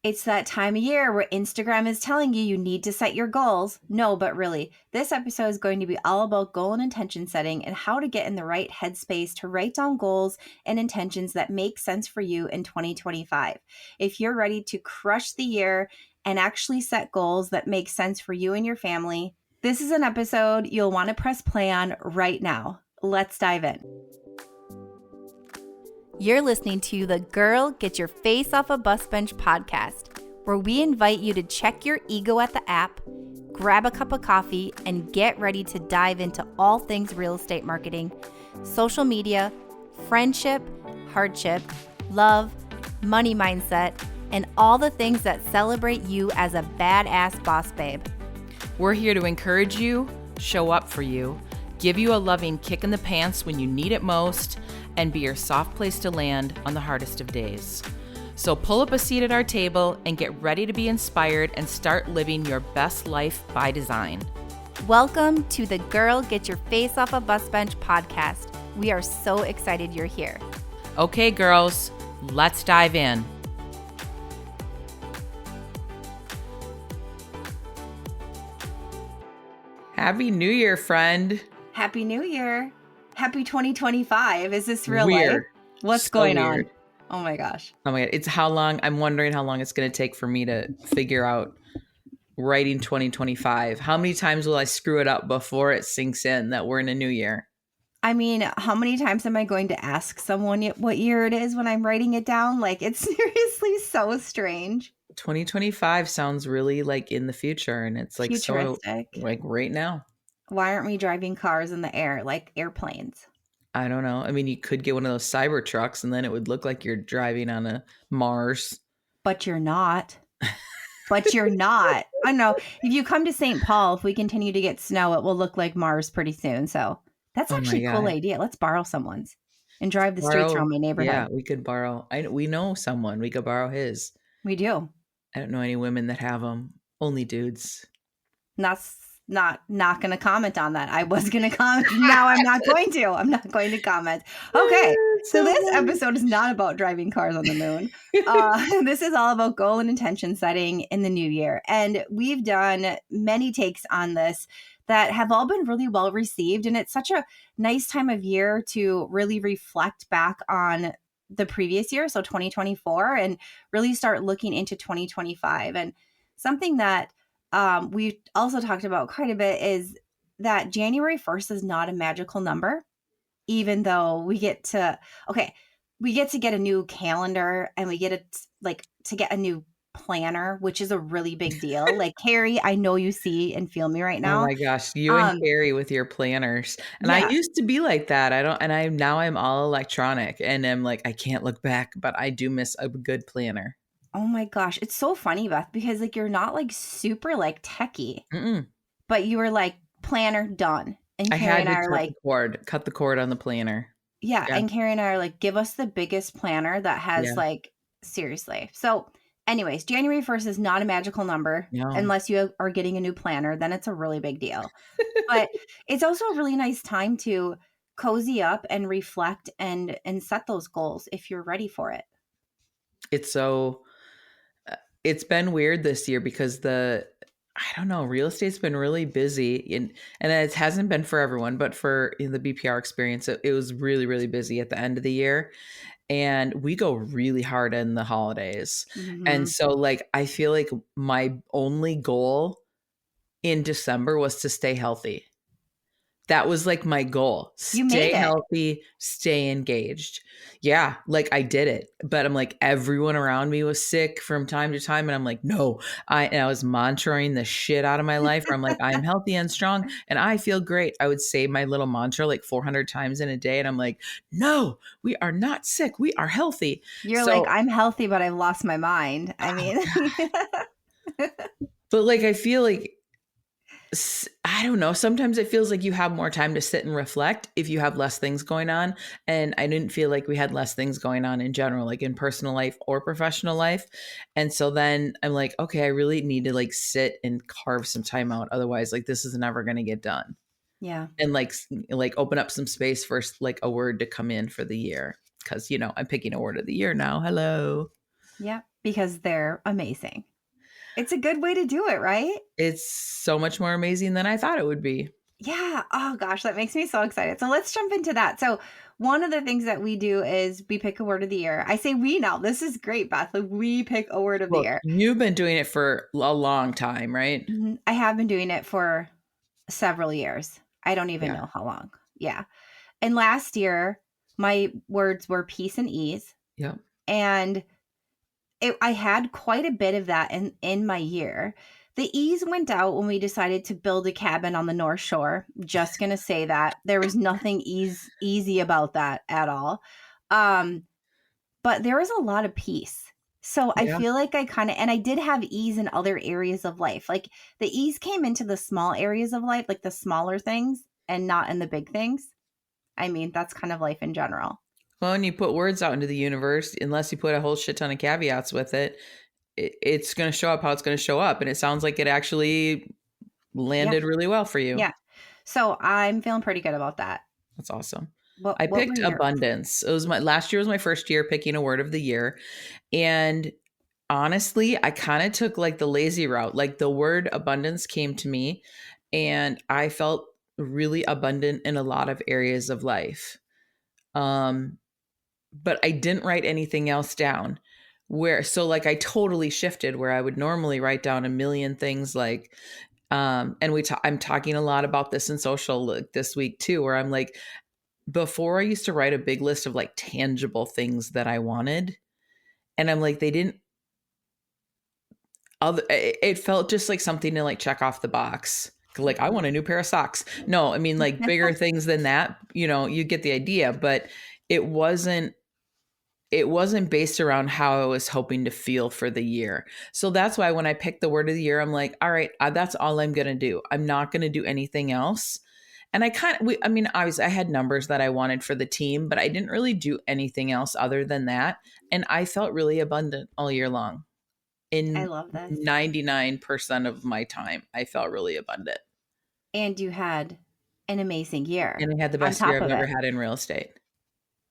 It's that time of year where Instagram is telling you need to set your goals. No, but really, this episode is going to be all about goal and intention setting and how to get in the right headspace to write down goals and intentions that make sense for you in 2025. If you're ready to crush the year and actually set goals that make sense for you and your family, this is an episode you'll want to press play on right now. Let's dive in. You're listening to the Girl Get Your Face Off a Bus Bench podcast, where we invite you to check your ego at the app, grab a cup of coffee, and get ready to dive into all things real estate marketing, social media, friendship, hardship, love, money mindset, and all the things that celebrate you as a badass boss babe. We're here to encourage you, show up for you, give you a loving kick in the pants when you need it most, and be your soft place to land on the hardest of days. So pull up a seat at our table and get ready to be inspired and start living your best life by design. Welcome to the Girl Get Your Face Off a Bus Bench podcast. We are so excited you're here. Okay, girls, let's dive in. Happy New Year, friend. Happy New Year. Happy 2025. Is this real Weird. life? What's So going weird. on? Oh my gosh. Oh my God. It's how long, I'm wondering how long it's going to take for me to figure out writing 2025. How many times will I screw it up before it sinks in that we're in a new year? I mean, how many times am I going to ask someone what year it is when I'm writing it down? Like, it's seriously so strange. 2025 sounds really like in the future, and it's like Futuristic. so like right now. Why aren't we driving cars in the air like airplanes? I don't know. I mean, you could get one of those cyber trucks and then it would look like you're driving on a Mars. But you're not. But you're not. I know. If you come to St. Paul, if we continue to get snow, it will look like Mars pretty soon. So that's Oh my actually a cool God. idea. Let's borrow someone's and drive the streets around my neighborhood. Yeah, we could borrow. We know someone. We could borrow his. We do. I don't know any women that have them. Only dudes. Not going to comment on that. I was going to comment. Now I'm not going to. I'm not going to comment. Okay. So this episode is not about driving cars on the moon. This is all about goal and intention setting in the new year. And we've done many takes on this that have all been really well received. And it's such a nice time of year to really reflect back on the previous year, so 2024, and really start looking into 2025. And something that we've also talked about quite a bit is that January 1st is not a magical number, even though we get to get a new calendar and we get to get a new planner, which is a really big deal. Like, Carrie, I know you see and feel me right now. Oh my gosh, you and Carrie with your planners. And I used to be like that. Now I'm all electronic and I'm like, I can't look back, but I do miss a good planner. Oh my gosh. It's so funny, Beth, because like you're not like super like techie, Mm-mm. but you were like planner done. And I Carrie had and to I are cut the cord on the planner. yeah. And Carrie and I are like, give us the biggest planner that has like, seriously. So anyways, January 1st is not a magical number unless you are getting a new planner, then it's a really big deal. But it's also a really nice time to cozy up and reflect and set those goals if you're ready for it. It's been weird this year because I don't know, real estate's been really busy and it hasn't been for everyone, but for the BPR experience, it was really, really busy at the end of the year. And we go really hard in the holidays. Mm-hmm. And so like, I feel like my only goal in December was to stay healthy. That was like my goal. Stay healthy, stay engaged. Yeah, like I did it. But I'm like, everyone around me was sick from time to time. And I'm like, no, I was mantraing the shit out of my life. Where I'm like, I'm healthy and strong and I feel great. I would say my little mantra like 400 times in a day. And I'm like, no, we are not sick. We are healthy. You're like, I'm healthy, but I've lost my mind. I mean, but like, I feel like, I don't know. Sometimes it feels like you have more time to sit and reflect if you have less things going on. And I didn't feel like we had less things going on in general, like in personal life or professional life. And so then I'm like, okay, I really need to like sit and carve some time out. Otherwise, like this is never going to get done. Yeah. And like open up some space for like a word to come in for the year. Cause I'm picking a word of the year now. Hello. Yeah. because they're amazing. It's a good way to do it, right? It's so much more amazing than I thought it would be. Yeah. Oh gosh, that makes me so excited. So let's jump into that. So one of the things that we do is we pick a word of the year. I say we now. This is great, Beth. Like, we pick a word of the Well, year. you've been doing it for a long time, right? I have been doing it for several years. I don't even Yeah. know how long. Yeah. And last year, my words were peace and ease. Yep. And I had quite a bit of that in my year. The ease went out when we decided to build a cabin on the North Shore. Just gonna say that there was nothing easy about that at all. But there was a lot of peace. So I Yeah. feel like I kind of, and I did have ease in other areas of life. Like the ease came into the small areas of life, like the smaller things, and not in the big things. I mean, that's kind of life in general. Well, when you put words out into the universe, unless you put a whole shit ton of caveats with it, it's going to show up how it's going to show up. And it sounds like it actually Yeah. landed really well for you. Yeah. So I'm feeling pretty good about that. That's awesome. What I what were picked yours? abundance. It was my last year was my first year picking a word of the year. And honestly, I kind of took like the lazy route. Like the word abundance came to me and I felt really abundant in a lot of areas of life. Um, but I didn't write anything else down. Like I totally shifted where I would normally write down a million things like and I'm talking a lot about this in social like, this week too, where I'm like, before I used to write a big list of like tangible things that I wanted. And I'm like, they didn't it felt just like something to like check off the box. Like, I want a new pair of socks. No, I mean like bigger things than that, you get the idea, but it wasn't it wasn't based around how I was hoping to feel for the year. So that's why when I picked the word of the year, I'm like, all right, that's all I'm going to do. I'm not going to do anything else. And I mean, obviously I had numbers that I wanted for the team, but I didn't really do anything else other than that. And I felt really abundant all year long. I In love this. 99% of my time, I felt really abundant. And you had an amazing year And I had the on best year top I've of ever it. had in real estate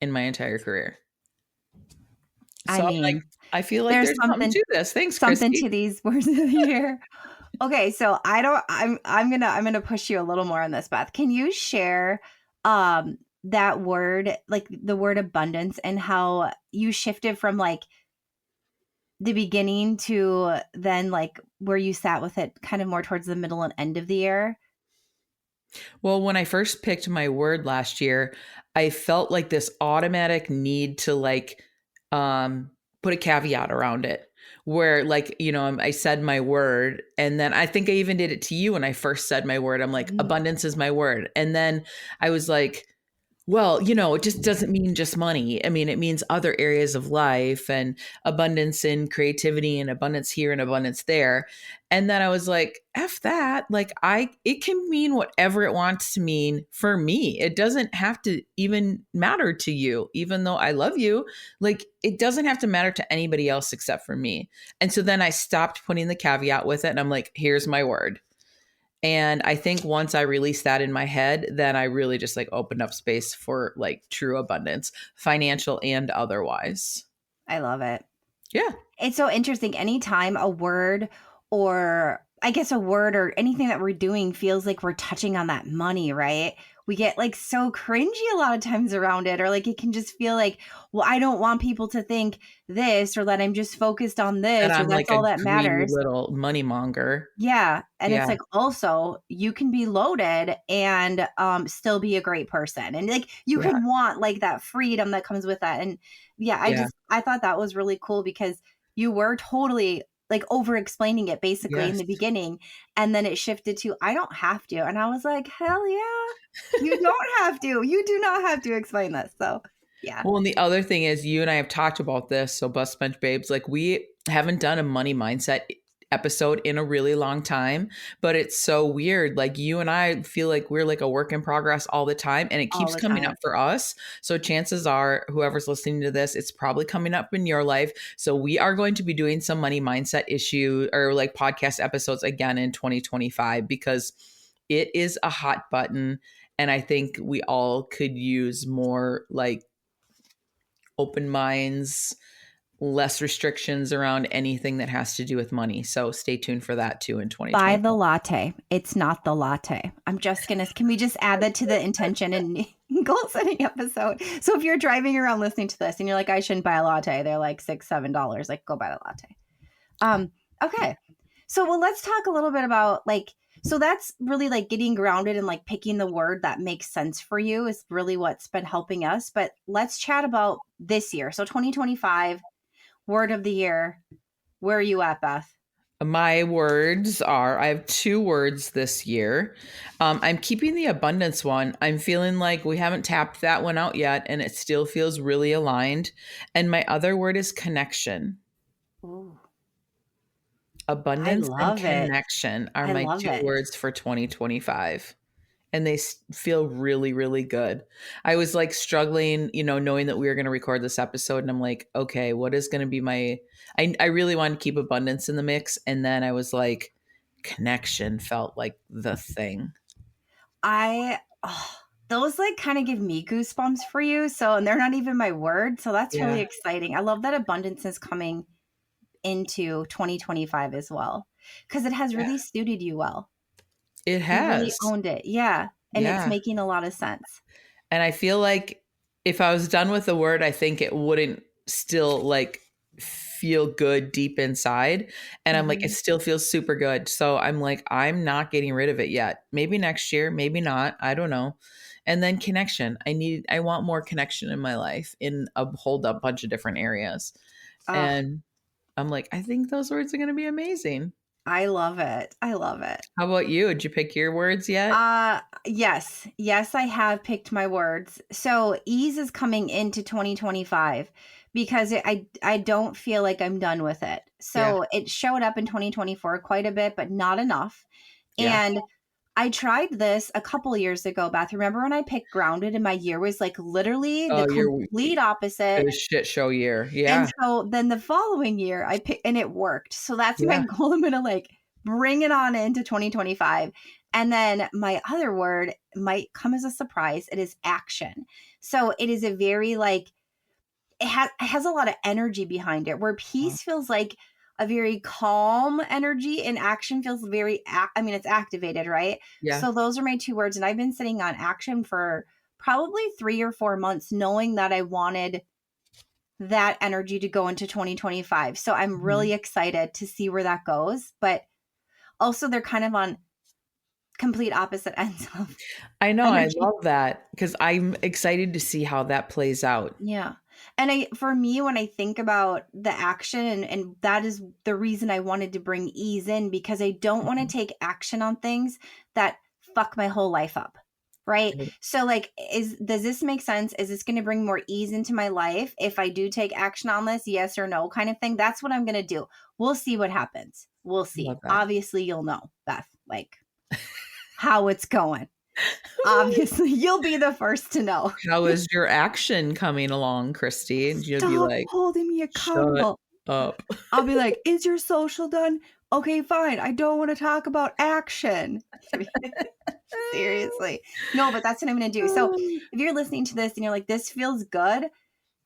in my entire career. I So I'm like, mean, I feel like there's there's something to this. Thanks, something Christy. to these words of the year. Okay, so I'm gonna push you a little more on this, Beth. Can you share that word, like the word abundance, and how you shifted from like the beginning to then like where you sat with it kind of more towards the middle and end of the year? Well, when I first picked my word last year, I felt like this automatic need to like put a caveat around it where like, I said my word and then I think I even did it to you when I first said my word. I'm like, Mhm. abundance is my word. And then I was like, well, it just doesn't mean just money. I mean, it means other areas of life and abundance in creativity and abundance here and abundance there. And then I was like, F that. Like it can mean whatever it wants to mean for me. It doesn't have to even matter to you, even though I love you. Like it doesn't have to matter to anybody else except for me. And so then I stopped putting the caveat with it and I'm like, here's my word. And I think once I released that in my head, then I really just like opened up space for like true abundance, financial and otherwise. I love it. Yeah. It's so interesting. Anytime a word, or I guess a word or anything that we're doing feels like we're touching on that money, right? We get like so cringy a lot of times around it, or like it can just feel like, well, I don't want people to think this, or that I'm just focused on And this, or I'm that's like a all that greedy matters. little money monger. Yeah, and it's Yeah. like also you can be loaded and still be a great person. And like you Yeah. can want like that freedom that comes with that. And yeah, Yeah. I thought that was really cool because you were totally like over explaining it basically in Yes. the beginning, and then it shifted to I don't have to. And I was like, "Hell yeah. You don't have to. You do not have to explain this." So, yeah. Well, and the other thing is, you and I have talked about this. So, Bust Bench Babes, like we haven't done a money mindset episode in a really long time, but it's so weird. Like you and I feel like we're like a work in progress all the time and it All keeps the coming up time. for us. So, chances are, whoever's listening to this, it's probably coming up in your life. So, we are going to be doing some money mindset issue or like podcast episodes again in 2025 because it is a hot button. And I think we all could use more like open minds, less restrictions around anything that has to do with money. So stay tuned for that too in Buy 2020. the latte. It's not the latte. I'm just going to, can we just add that to the intention and goal setting episode? So if you're driving around listening to this and you're like, I shouldn't buy a latte, they're like $6, $7, like go buy the latte. Okay. So, well, let's talk a little bit about like, so that's really like getting grounded and like picking the word that makes sense for you is really what's been helping us. But let's chat about this year. So 2025, word of the year. Where are you at, Beth? My words are, I have 2 words this year. I'm keeping the abundance one. I'm feeling like we haven't tapped that one out yet, and it still feels really aligned. And my other word is connection. Ooh, I Abundance and love it. connection are I my love 2 it. words for 2025. And they feel really, really good. I was like struggling, knowing that we were going to record this episode. And I'm like, okay, what is going to be I really wanted to keep abundance in the mix. And then I was like, connection felt like the thing. Those like kind of give me goosebumps for you. So, and they're not even my word. So that's really Yeah. exciting. I love that abundance is coming into 2025 as well because it has really suited you well. It You really has. owned it. Yeah. And it's Yeah. making a lot of sense. And I feel like if I was done with the word, I think it wouldn't still like feel good deep inside. And I'm like, it still feels super good. So I'm like, I'm not getting rid of it yet. Maybe next year, maybe not. I don't know. And then connection. I want more connection in my life in a whole bunch of different areas. Oh, And I'm like, I think those words are going to be amazing. I love it. I love it. How about you? Did you pick your words yet? Yes. Yes, I have picked my words. So ease is coming into 2025 because I don't feel like I'm done with it. Yeah. So it showed up in 2024 quite a bit, but not enough. Yeah. And I tried this a couple years ago, Beth. Remember when I picked grounded and my year was like literally the Oh, complete opposite. a shit show year. And Yeah. so then the following year I picked and it worked. So that's my Yeah. goal. I'm gonna like bring it on into 2025. And then my other word might come as a surprise. It is action. So it is a very like it has a lot of energy behind it where peace feels like a very calm energy and action feels very it's activated, right? Yeah. So those are my 2 words and I've been sitting on action for probably 3 or 4 months knowing that I wanted that energy to go into 2025. So I'm really excited to see where that goes, but also they're kind of on complete opposite ends of I know. I energy. love that because I'm excited to see how that plays out. Yeah. And for me, when I think about the action, and that is the reason I wanted to bring ease in because I don't want to Mhm. take action on things that fuck my whole life up. Right. Right. So like, does this make sense? Is this going to bring more ease into my life if I do take action on this? Yes or no kind of thing. That's what I'm going to do. We'll see what happens. We'll see. Love that. Obviously, you'll know, Beth, like how it's going. Obviously, you'll be the first to know. How is your action coming along, Christy? And you'll be Stop like, holding me shut accountable. up. I'll be like, is your social done? Okay, fine. I don't want to talk about action. Seriously. No, but that's what I'm going to do. So if you're listening to this and you're like, this feels good,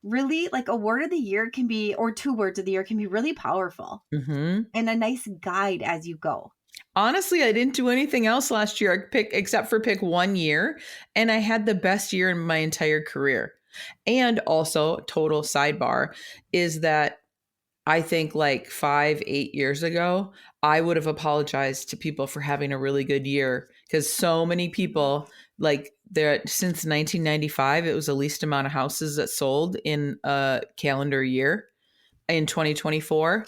really like a word of the year can be, or 2 words of the year can be really powerful Mm-hmm. and a nice guide as you go. Honestly, I didn't do anything else last year except for pick 1 year, and I had the best year in my entire career. And also, total sidebar is that I think like 5, 8 years ago, I would have apologized to people for having a really good year because so many people like there since 1995, it was the least amount of houses that sold in a calendar year in 2024.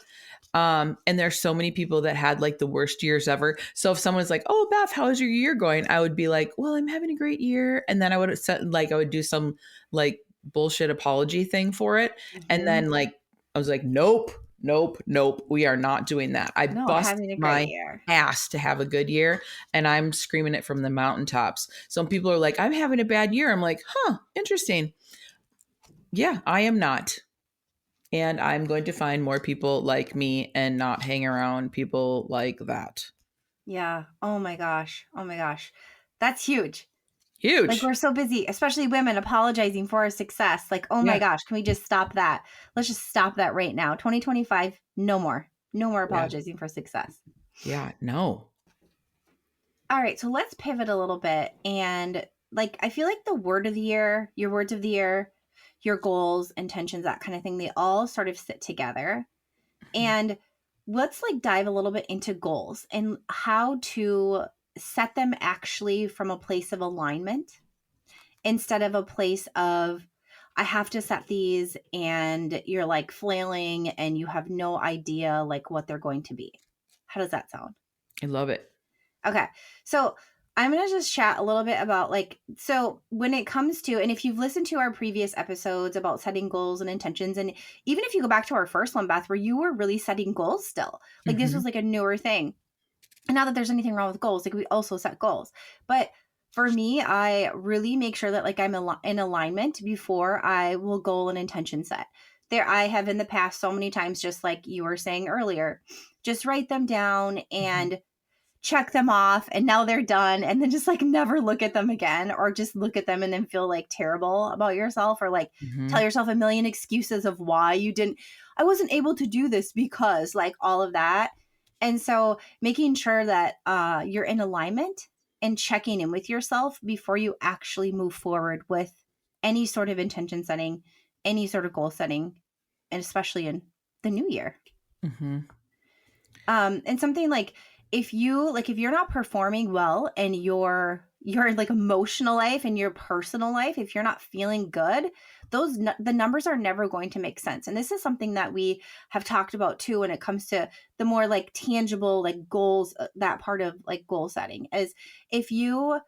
And there's so many people that had like the worst years ever. So if someone's like, "Oh, Beth, how is your year going?" I would be like, "Well, I'm having a great year," and then I would set like I would do some like bullshit apology thing for it, and then like I was like, "Nope, nope, nope, we are not doing that." I No, bust having a great my year. ass to have a good year, and I'm screaming it from the mountaintops. Some people are like, "I'm having a bad year." I'm like, "Huh, interesting." Yeah, I am not. And I'm going to find more people like me and not hang around people like that. Yeah. Oh my gosh. Oh my gosh. That's huge. Like, Huge. we're so busy, especially women, apologizing for our success. Like, oh my Yeah. gosh, can we just stop that? Let's just stop that right now. 2025, no more. No more Yeah. apologizing for success. Yeah. No. All right, so let's pivot a little bit. And like, I feel like the word of the year, your words of the year, your goals, intentions, that kind of thing, they all sort of sit together. And let's like dive a little bit into goals and how to set them actually from a place of alignment instead of a place of, I have to set these and you're like flailing and you have no idea like what they're going to be. How does that sound? I love it. Okay. So I'm going to just chat a little bit about like, so when it comes to, and if you've listened to our previous episodes about setting goals and intentions, and even if you go back to our first one, Beth, where you were really setting goals still, like this was like a newer thing. And not that there's anything wrong with goals, like we also set goals. But for me, I really make sure that like I'm in alignment before I will goal and intention set. There, I have in the past so many times, just like you were saying earlier, just write them down and check them off and now they're done and then just like never look at them again or just look at them and then feel like terrible about yourself or like tell yourself a million excuses of why you didn't, I wasn't able to do this because like all of that. And so making sure that you're in alignment and checking in with yourself before you actually move forward with any sort of intention setting, any sort of goal setting, and especially in the new year. And something like if you're not performing well in your like emotional life and your personal life, if you're not feeling good, the numbers are never going to make sense. And this is something that we have talked about too when it comes to the more like tangible like goals, that part of like goal setting is if you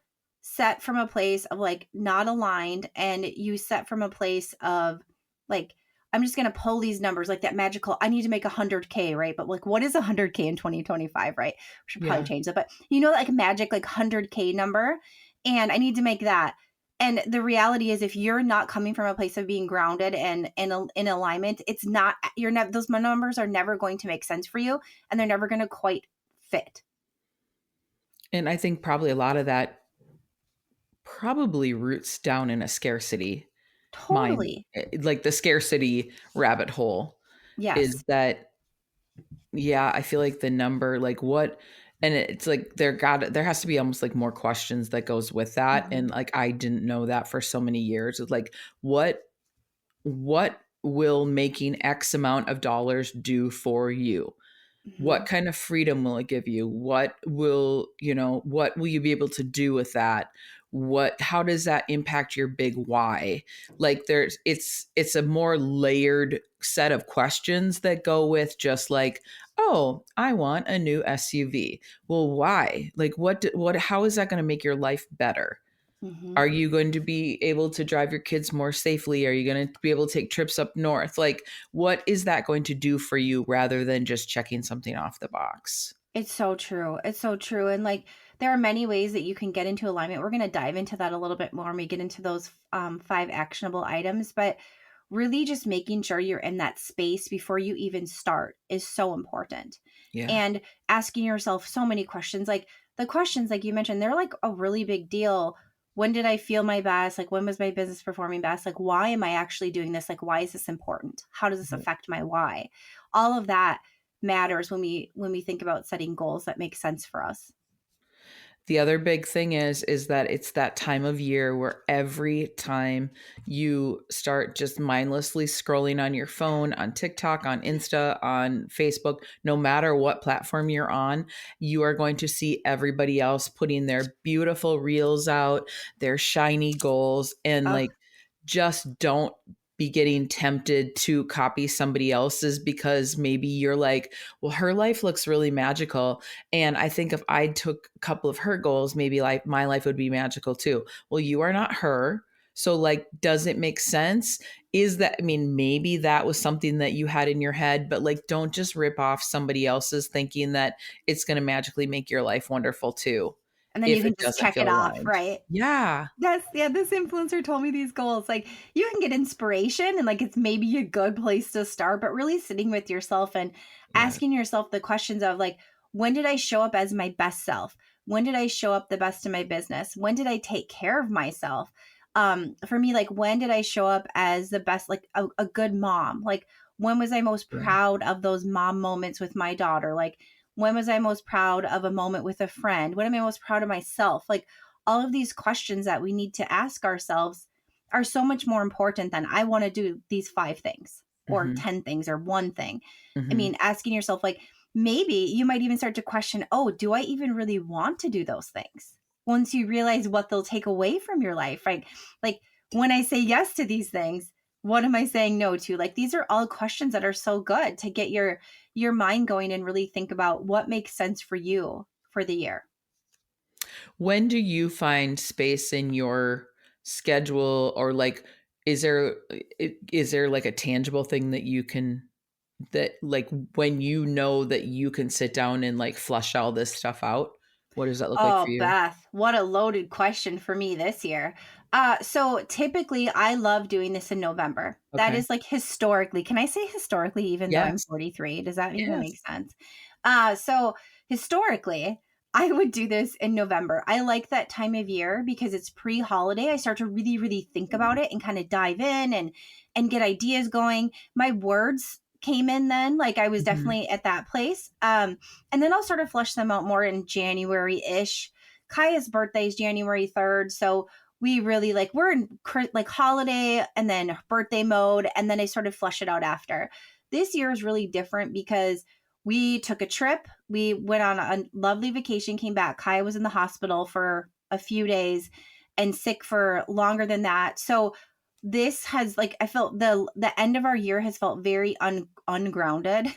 set from a place of like not aligned and you set from a place of like, I'm just going to pull these numbers like that magical. I need to make 100K, right? But like, what is 100K in 2025, right? We should probably change that. But you know, like magic, like 100K number. And I need to make that. And the reality is, if you're not coming from a place of being grounded and in alignment, it's not, you're not, those numbers are never going to make sense for you. And they're never going to quite fit. And I think probably a lot of that probably roots down in a scarcity mind, Totally. like the scarcity rabbit hole Yes. is that, yeah, I feel like the number, like what, and it's like there has to be almost like more questions that goes with that. And like, I didn't know that for so many years. It's like, what will making X amount of dollars do for you? What kind of freedom will it give you? What will you be able to do with that? How does that impact your big why? Like it's a more layered set of questions that go with just like, oh, I want a new SUV. Well, why? Like how is that going to make your life better? Are you going to be able to drive your kids more safely? Are you going to be able to take trips up north? Like, what is that going to do for you rather than just checking something off the box? It's so true. It's so true. And like, there are many ways that you can get into alignment. We're going to dive into that a little bit more when we get into those 5 actionable items. But really, just making sure you're in that space before you even start is so important. Yeah. And asking yourself so many questions. Like the questions, like you mentioned, they're like a really big deal. When did I feel my best? Like, when was my business performing best? Like, why am I actually doing this? Like, why is this important? How does this affect my why? All of that matters when we think about setting goals that make sense for us. The other big thing is that it's that time of year where every time you start just mindlessly scrolling on your phone, on TikTok, on Insta, on Facebook, no matter what platform you're on, you are going to see everybody else putting their beautiful reels out, their shiny goals, and like just don't be getting tempted to copy somebody else's because maybe you're like, well, her life looks really magical. And I think if I took a couple of her goals, maybe like my life would be magical too. Well, you are not her. So like, does it make sense? Is that, I mean, maybe that was something that you had in your head, but like, don't just rip off somebody else's thinking that it's going to magically make your life wonderful too. And then you If can it just doesn't check it feel off, aligned. right? Yeah. Yes, yeah, this influencer told me these goals. Like, you can get inspiration and like it's maybe a good place to start, but really sitting with yourself and asking yourself the questions of like, when did I show up as my best self? when did I show up the best in my business? When did I take care of myself? For me, like, when did I show up as the best, like a good mom? Like, when was I most Yeah. proud of those mom moments with my daughter? Like, when was I most proud of a moment with a friend? When am I most proud of myself? Like, all of these questions that we need to ask ourselves are so much more important than I want to do these 5 things or Mm-hmm. 10 things or one thing. I Mm-hmm. mean, asking yourself, like, maybe you might even start to question, oh, do I even really want to do those things? Once you realize what they'll take away from your life, right? Like, when I say yes to these things, what am I saying no to? Like, these are all questions that are so good to get your mind going and really think about what makes sense for you for the year. When do you find space in your schedule, or like is there is there like a tangible thing that you can, that like when you know that you can sit down and like flush all this stuff out? What does that look like for Oh, you? Beth, what a loaded question for me this year. So typically I love doing this in November. That Okay. is like historically. Can I say historically, even though I'm Yes. 43? Does that even make Yes. sense? So historically, I would do this in November. I like that time of year because it's pre-holiday. I start to really, really think about it and kind of dive in and get ideas going. My words came in then. Like, I was Mhm. definitely at that place. And then I'll sort of flush them out more in January-ish. Kaya's birthday is January 3rd, so we really, like, we're in like holiday and then birthday mode, and then I sort of flush it out after. This year is really different because we took a trip. We went on a lovely vacation, came back. Kaya was in the hospital for a few days and sick for longer than that. So this has, like, I felt the end of our year has felt very ungrounded,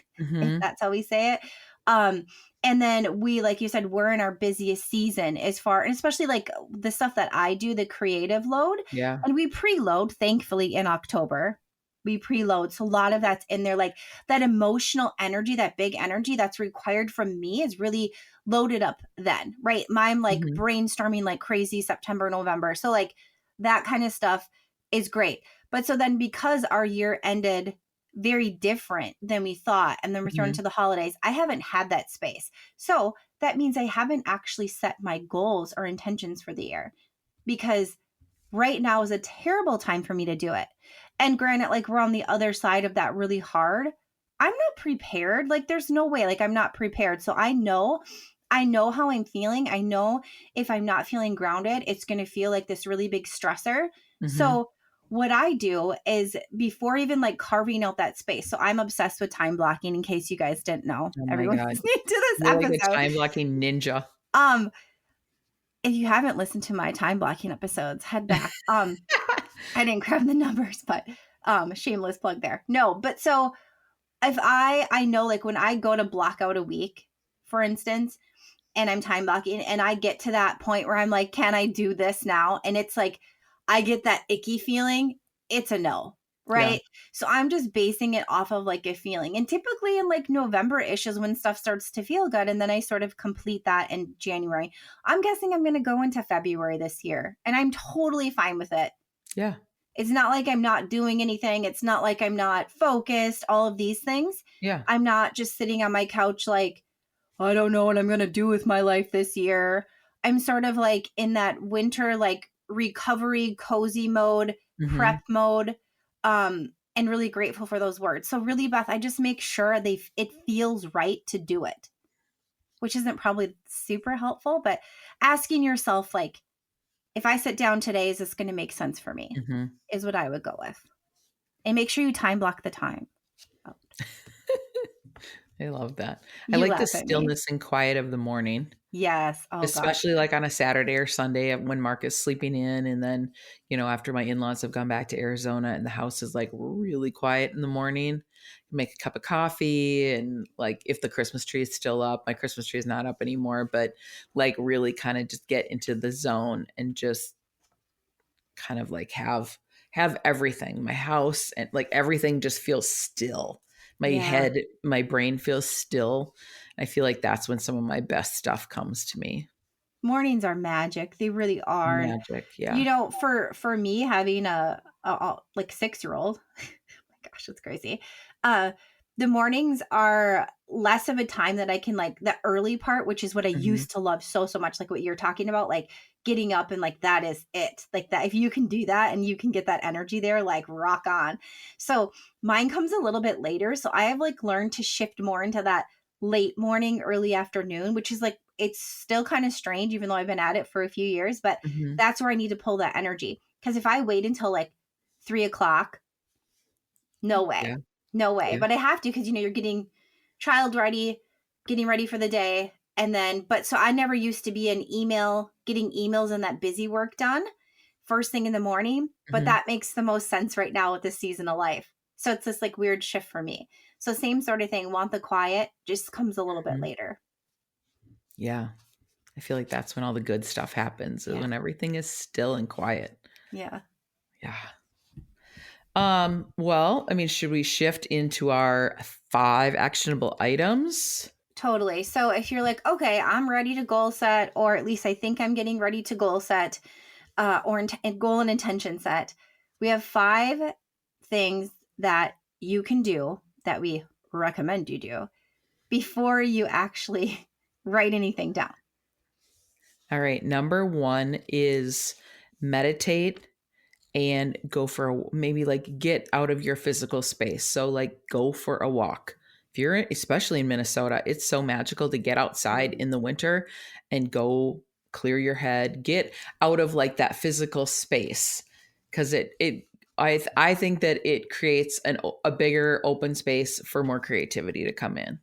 if Mhm. that's how we say it. Um, and then we, like you said, we're in our busiest season as far, and especially like the stuff that I do, the creative load, Yeah. and we preload, thankfully, in October. We preload. So a lot of that's in there, like that emotional energy, that big energy that's required from me is really loaded up then, right? I'm like Mhm. brainstorming like crazy September, November. So like that kind of stuff is great. But so then because our year ended very different than we thought, and then we're thrown Mhm. into the holidays, I haven't had that space. So that means I haven't actually set my goals or intentions for the year because right now is a terrible time for me to do it. And granted, like, we're on the other side of that really hard. I'm not prepared. Like, there's no way, like, I'm not prepared. So I know how I'm feeling. I know if I'm not feeling grounded, it's going to feel like this really big stressor. Mhm. So what I do is, before even like carving out that space. So I'm obsessed with time blocking, in case you guys didn't know. Oh my Everyone god. listening to this You're like a episode. time blocking ninja. Um if you haven't listened to my time blocking episodes, head back. I didn't grab the numbers, but shameless plug there. No, but so if I know, like, when I go to block out a week, for instance, and I'm time blocking and I get to that point where I'm like, can I do this now? And it's like I get that icky feeling, it's a no. Yeah. Right. So I'm just basing it off of like a feeling. And typically in like November-ish is when stuff starts to feel good. And then I sort of complete that in January. I'm guessing I'm going to go into February this year. And I'm totally fine with it. Yeah. It's not like I'm not doing anything. It's not like I'm not focused, all of these things. Yeah. I'm not just sitting on my couch like, I don't know what I'm going to do with my life this year. I'm sort of like in that winter, like recovery, cozy mode, prep Mhm. mode, and really grateful for those words. So really, Beth, I just make sure it feels right to do it, which isn't probably super helpful, but asking yourself, like, if I sit down today, is this going to make sense for me? Mhm. Is what I would go with. And make sure you time block the time. Oh, I love that. I you like the laugh at me. stillness and quiet of the morning. Yes. Oh gosh. Especially, like, on a Saturday or Sunday when Mark is sleeping in, and then, after my in-laws have gone back to Arizona and the house is, like, really quiet in the morning, make a cup of coffee, and, like, if the Christmas tree is still up, my Christmas tree is not up anymore, but, like, really kinda just get into the zone and just kind of, like, have everything, my house, and, like, everything just feels still. Yeah. My brain feels still. I feel like that's when some of my best stuff comes to me. Mornings are magic. They really are. And Magic, yeah. for me, having like 6-year-old, my gosh, it's crazy. Uh the mornings are less of a time that I can like the early part, which is what I Mhm. used to love so, so much. Like what you're talking about, like getting up and like, that is it. Like that, if you can do that and you can get that energy there, like rock on. So mine comes a little bit later. So I have like learned to shift more into that late morning, early afternoon, which is like, it's still kind of strange, even though I've been at it for a few years, but Mhm. that's where I need to pull that energy. Cause if I wait until like 3 o'clock, no way. Yeah. No way. Yeah. But I have to because, you're getting child ready, getting ready for the day. And then, but so I never used to be getting emails and that busy work done first thing in the morning. But Mhm. that makes the most sense right now with this season of life. So it's this like weird shift for me. So same sort of thing. Want the quiet, just comes a little bit Mhm. later. Yeah. I feel like that's when all the good stuff happens, is Yeah. when everything is still and quiet. Yeah. Yeah. Well, I mean, should we shift into our 5 actionable items? Totally. So if you're like, okay, I'm ready to goal set, or at least I think I'm getting ready to goal set, or goal and intention set, we have 5 things that you can do that we recommend you do before you actually write anything down. All right, number 1 is meditate and go for maybe like get out of your physical space. So like go for a walk. If you're especially in Minnesota, it's so magical to get outside in the winter and go clear your head, get out of like that physical space, cuz I think that it creates a bigger open space for more creativity to come in.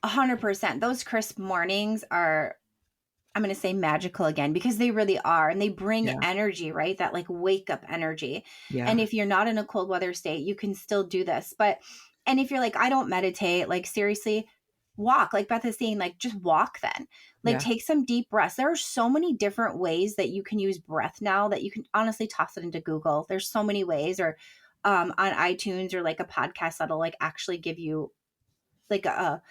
100%. Those crisp mornings are, I'm going to say, magical again, because they really are. And they bring Yeah. energy, right? That like wake up energy. And Yeah. if you're not in a cold weather state, you can still do this. And if you're like, I don't meditate, like seriously, walk. Like Beth is saying, like just walk then. Like Yeah. take some deep breaths. There are so many different ways that you can use breath now that you can honestly toss it into Google. There's so many ways, or on iTunes, or like a podcast that'll like actually give you like a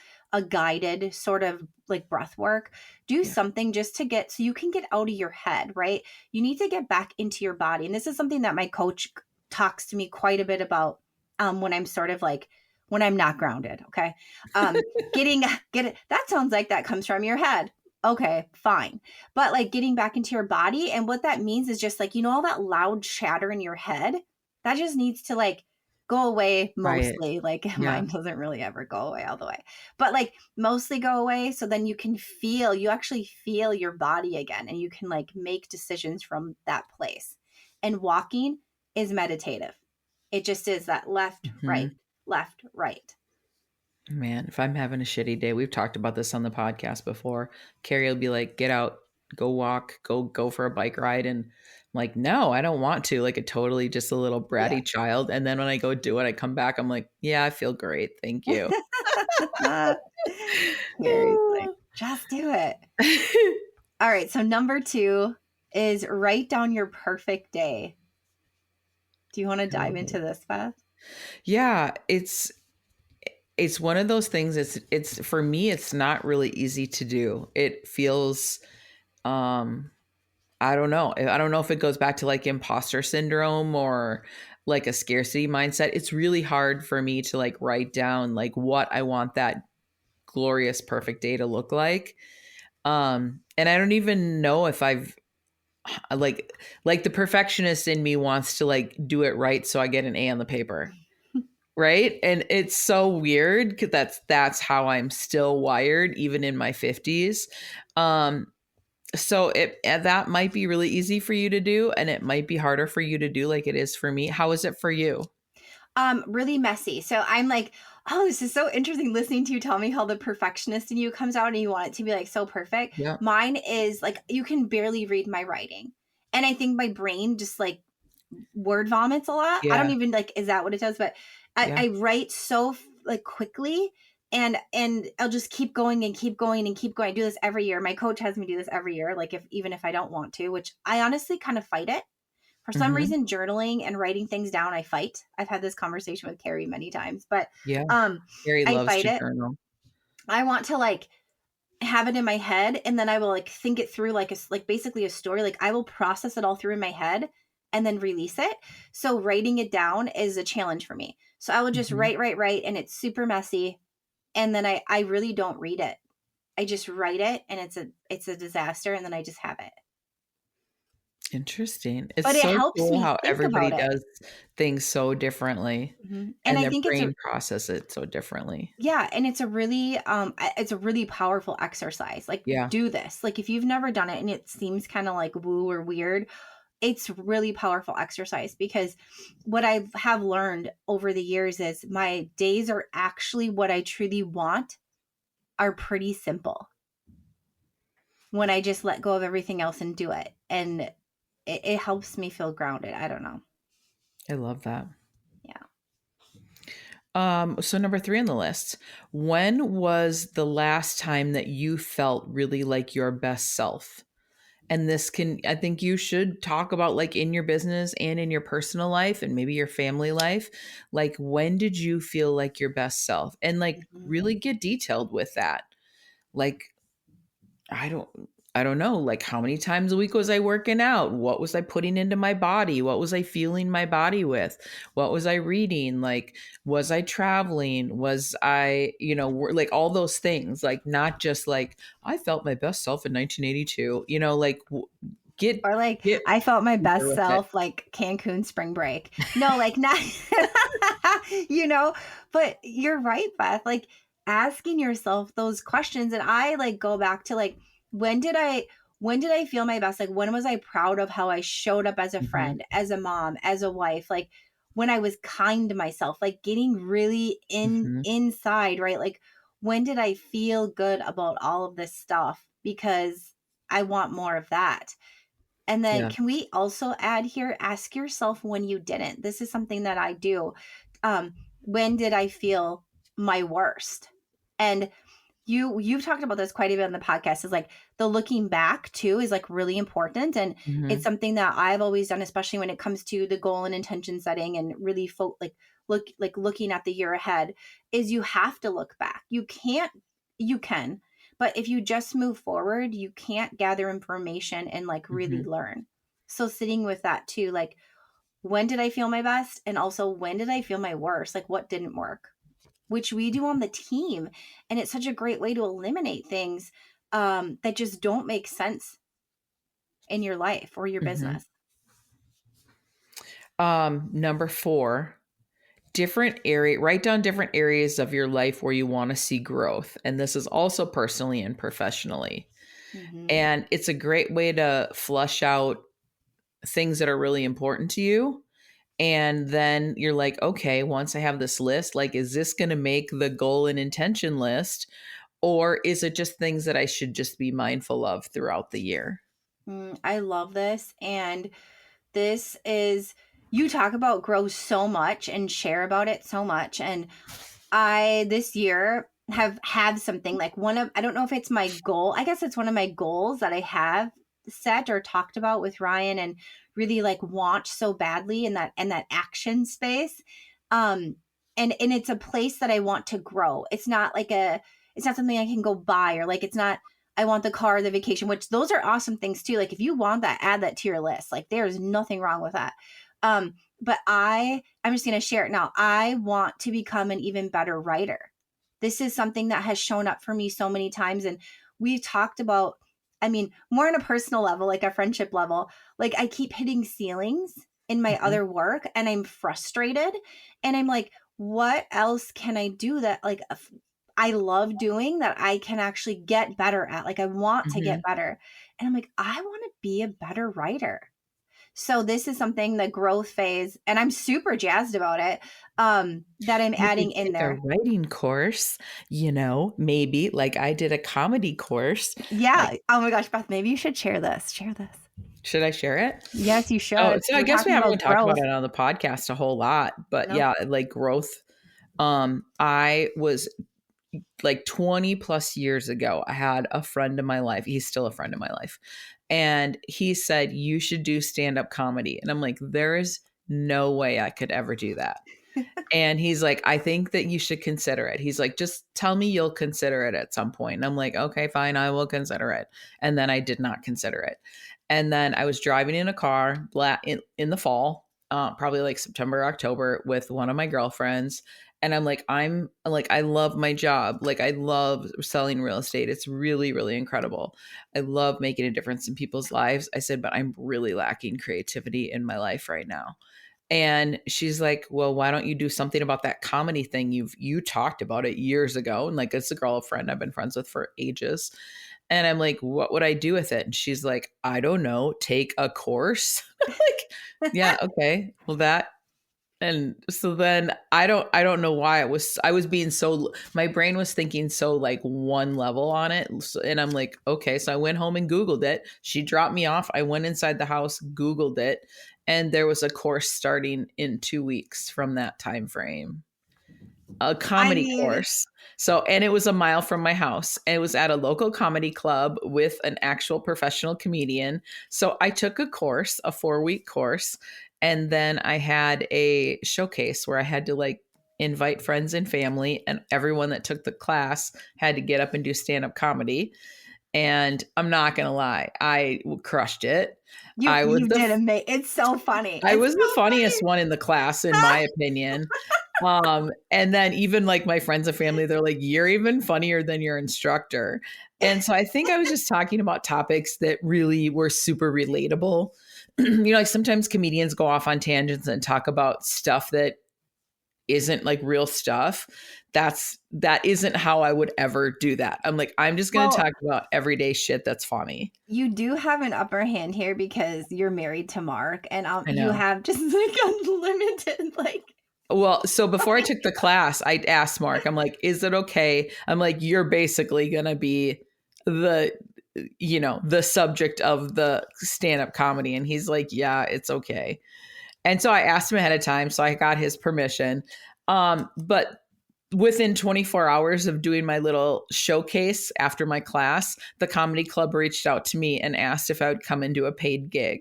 guided sort of like breath work. Do Yeah. something just to get, so you can get out of your head, right? You need to get back into your body. And this is something that my coach talks to me quite a bit about, when I'm sort of like, when I'm not grounded. Okay. um getting get it, that sounds like that comes from your head. Okay, fine. But like getting back into your body, and what that means is just like, all that loud chatter in your head, that just needs to like go away Right. mostly. Like Yeah. mine doesn't really ever go away all the way, but like mostly go away. So then you actually feel your body again, and you can like make decisions from that place. And walking is meditative. It just is that Mhm. left, right. Man, if I'm having a shitty day, we've talked about this on the podcast before. Carrie will be like, "Get out, go walk, go for a bike ride," and I'm like, "No, I don't want to." Like a totally just a little Yeah. bratty child. And then when I go do it, I come back. I'm like, "Yeah, I feel great, thank you." Seriously, just do it. All right. So number 2 is write down your perfect day. Do you want to dive into this, Beth? Yeah, it's one of those things. It's for me. It's not really easy to do. It feels um I don't know. I don't know if it goes back to like imposter syndrome or like a scarcity mindset. It's really hard for me to like write down like what I want that glorious perfect day to look like. And I don't even know if I've like the perfectionist in me wants to like do it right so I get an A on the paper. Right? And it's so weird cuz that's how I'm still wired even in my 50s. Um so that might be really easy for you to do, and it might be harder for you to do like it is for me. How is it for you? Really messy. So I'm like, oh, this is so interesting listening to you tell me how the perfectionist in you comes out and you want it to be like so perfect. Yeah. Mine is like, you can barely read my writing. And I think my brain just like word vomits a lot. I don't Yeah. even like, is that what it does? But Yeah. I write so like quickly, and I'll just keep going and keep going and keep going. I do this every year. My coach has me do this every year. Like even if I don't want to, which I honestly kind of fight it. For some Mhm. reason, journaling and writing things down, I fight. I've had this conversation with Carrie many times, but Yeah. um, Carrie I loves fight to it. journal. I want to like have it in my head, and then I will like think it through like like basically a story. Like I will process it all through in my head, and then release it. So writing it down is a challenge for me. So I will just write, and it's super messy. And then I really don't read it. I just write it, and it's a disaster, and then I just have it. Interesting. But It's it so helps cool me how think everybody about it. does things so differently, And and I their think brain process it so differently. yeah, and it's a really powerful exercise. Like, Yeah. do this. Like, if you've never done it and it seems kind of like woo or weird, it's really powerful exercise, because what I have learned over the years is my days are actually what I truly want are pretty simple when I just let go of everything else and do it. And it helps me feel grounded. I don't know. I love that. Yeah. So number 3 on the list, when was the last time that you felt really like your best self? And this can, I think you should talk about like in your business and in your personal life and maybe your family life. Like, when did you feel like your best self? And like Mhm. really get detailed with that. Like, I don't I don't know, like how many times a week was I working out? What was I putting into my body? What was I fueling my body with? What was I reading? Like, was I traveling? Was I, like all those things, like not just like I felt my best self in 1982, like get Or like, get I felt my deeper best with it. self like Cancun spring break. No, like not, you know, but you're right, Beth. Like asking yourself those questions. And I like go back to like, when did I, when did I feel my best? Like, when was I proud of how I showed up as a Mhm, friend, as a mom, as a wife? Like when I was kind to myself, like getting really mhm, inside, right? Like when did I feel good about all of this stuff? Because I want more of that. And then yeah, can we also add here, ask yourself when you didn't. This is something that I do. When did I feel my worst? And you've talked about this quite a bit on the podcast, is like the looking back too is like really important. And it's mhm, something that I've always done, especially when it comes to the goal and intention setting and really looking at the year ahead, is you have to look back. You can, but if you just move forward, you can't gather information and like really mhm, learn. So sitting with that too, like when did I feel my best? And also when did I feel my worst? Like what didn't work? Which we do on the team. And it's such a great way to eliminate things that just don't make sense in your life or your mhm. business. Number 4, write down different areas of your life where you want to see growth. And this is also personally and professionally. Mm-hmm. And it's a great way to flush out things that are really important to you. And then you're like, okay, once I have this list, like, is this going to make the goal and intention list? Or is it just things that I should just be mindful of throughout the year? I love this. And this is, you talk about grow so much and share about it so much. And I this year have something like one of, I don't know if it's my goal. I guess it's one of my goals that I have set or talked about with Ryan and really like want so badly in that action space. Um and it's a place that I want to grow. It's not something I can go buy, or like it's not I want the car or the vacation, which those are awesome things too. Like if you want that, add that to your list. Like there's nothing wrong with that. But I'm just going to share it now. I want to become an even better writer. This is something that has shown up for me so many times. And we've talked about, I mean, more on a personal level, like a friendship level. Like I keep hitting ceilings in my Mhm, other work and I'm frustrated. And I'm like, what else can I do that like I love doing that I can actually get better at? Like I want to get mhm. better. And I'm like, I want to be a better writer. So this is something, the growth phase, and I'm super jazzed about it, that I'm You could adding in take a there. writing course, maybe like I did a comedy course. Like, Yeah. Oh my gosh, Beth, maybe you should share this. Share this. should I share it? Yes, you Oh, should. so I We're guess we talking haven't about talked about growth. it on the podcast a whole lot, but Nope. yeah, like growth. I was like 20 plus years ago, I had a friend in my life. He's still a friend in my life. And he said, you should do stand up comedy. And I'm like, there is no way I could ever do that. And he's like, I think that you should consider it. He's like, just tell me you'll consider it at some point. And I'm like, okay, fine, I will consider it. And then I did not consider it. And then I was driving in a car in the fall, probably like September, October, with one of my girlfriends. And I'm like, I love my job. Like, I love selling real estate. It's really, really incredible. I love making a difference in people's lives. I said, but I'm really lacking creativity in my life right now. And she's like, well, why don't you do something about that comedy thing? You talked about it years ago. And like, it's a girlfriend I've been friends with for ages. And I'm like, what would I do with it? And she's like, I don't know, take a course. Like, yeah, okay. Well, that. And so then I don't know why I was being so, my brain was thinking so like one level on it. And I'm like, okay. So I went home and Googled it. She dropped me off. I went inside the house, Googled it. And there was a course starting in 2 weeks from that time frame, a comedy course. So, and it was a mile from my house. And it was at a local comedy club with an actual professional comedian. So I took a course, a 4-week course. And then I had a showcase where I had to like invite friends and family, and everyone that took the class had to get up and do stand-up comedy. And I'm not going to lie, I crushed it. You did amazing. It's so funny. I was the funniest one in the class, in my opinion. And then even like my friends and family, they're like, you're even funnier than your instructor. And so I think I was just talking about topics that really were super relatable. Like sometimes comedians go off on tangents and talk about stuff that isn't like real stuff. That isn't how I would ever do that. I'm like, I'm just going to talk about everyday shit that's funny. You do have an upper hand here because you're married to Mark, and you have just like unlimited like. Well, so before I took the class, I asked Mark, I'm like, is it okay? I'm like, you're basically going to be the subject of the stand-up comedy. And he's like, yeah, it's okay. And so I asked him ahead of time. So I got his permission. But within 24 hours of doing my little showcase after my class, the comedy club reached out to me and asked if I would come and do a paid gig.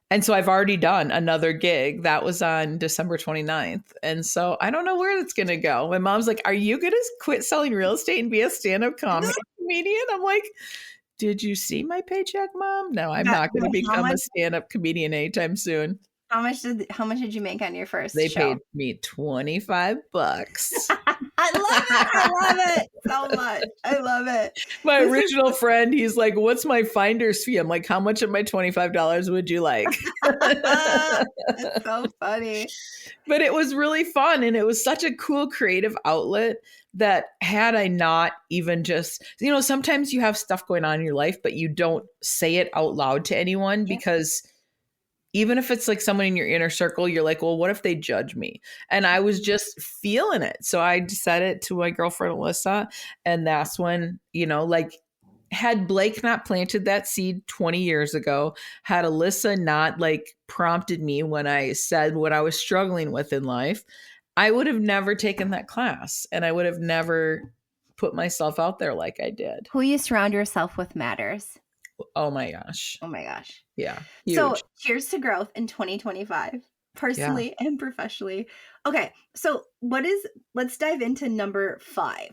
And so I've already done another gig. That was on December 29th. And so I don't know where that's going to go. My mom's like, are you going to quit selling real estate and be a stand-up comedian? I'm like, did you see my paycheck, Mom? No, I'm not going to become a stand-up comedian anytime soon. How much did you make on your first show? They paid me $25. I love it so much. I love it. My original friend, he's like, what's my finder's fee? I'm like, how much of my $25 would you like? That's so funny. But it was really fun. And it was such a cool creative outlet that had I not even just, sometimes you have stuff going on in your life, but you don't say it out loud to anyone because even if it's like someone in your inner circle, you're like, well, what if they judge me? And I was just feeling it. So I said it to my girlfriend, Alyssa. And that's when, had Blake not planted that seed 20 years ago, had Alyssa not like prompted me when I said what I was struggling with in life, I would have never taken that class and I would have never put myself out there like I did. Who you surround yourself with matters. Oh my gosh. Yeah. Huge. So here's to growth in 2025, personally and professionally. Okay. So let's dive into number 5,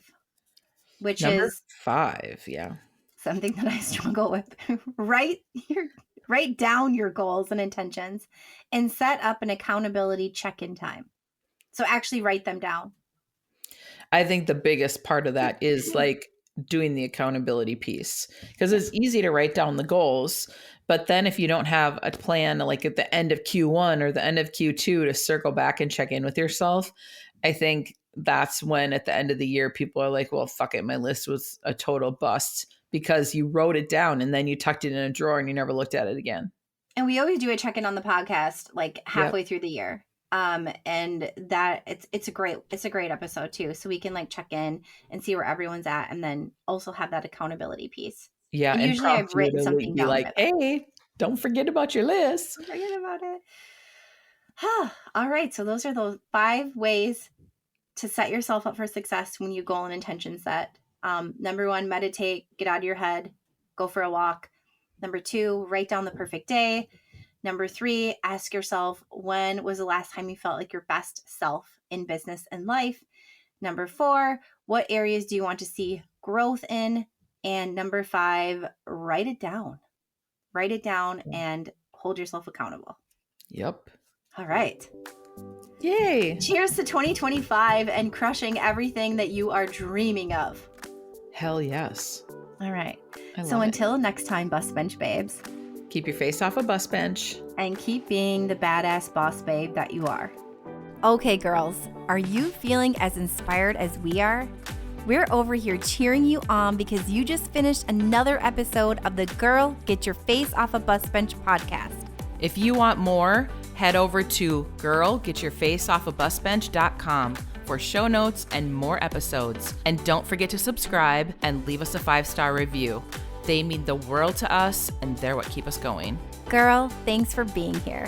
which is 5. Yeah. Something that I struggle with. Write down your goals and intentions and set up an accountability check-in time. So actually write them down. I think the biggest part of that is like doing the accountability piece, because it's easy to write down the goals, but then if you don't have a plan like at the end of Q1 or the end of Q2 to circle back and check in with yourself, I think that's when at the end of the year people are like, well, fuck it, my list was a total bust because you wrote it down and then you tucked it in a drawer and you never looked at it again. And we always do a check-in on the podcast like halfway through the year. And that it's a great episode too. So we can like check in and see where everyone's at and then also have that accountability piece. Yeah. And usually I've written something down. Like, hey, don't forget about your list. Don't forget about it. All right. So those are those 5 ways to set yourself up for success when you goal and intention set. Number 1, meditate, get out of your head, go for a walk. Number 2, write down the perfect day. Number 3, ask yourself, when was the last time you felt like your best self in business and life? Number 4, what areas do you want to see growth in? And number 5, write it down. Write it down and hold yourself accountable. Yep. All right. Yay. Cheers to 2025 and crushing everything that you are dreaming of. Hell yes. All right. So until next time, bus bench babes. Keep your face off a bus bench. And keep being the badass boss babe that you are. Okay, girls, are you feeling as inspired as we are? We're over here cheering you on because you just finished another episode of the Girl, Get Your Face Off a Bus Bench podcast. If you want more, head over to girlgetyourfaceoffabusbench.com for show notes and more episodes. And don't forget to subscribe and leave us a 5-star review. They mean the world to us, and they're what keep us going. Girl, thanks for being here.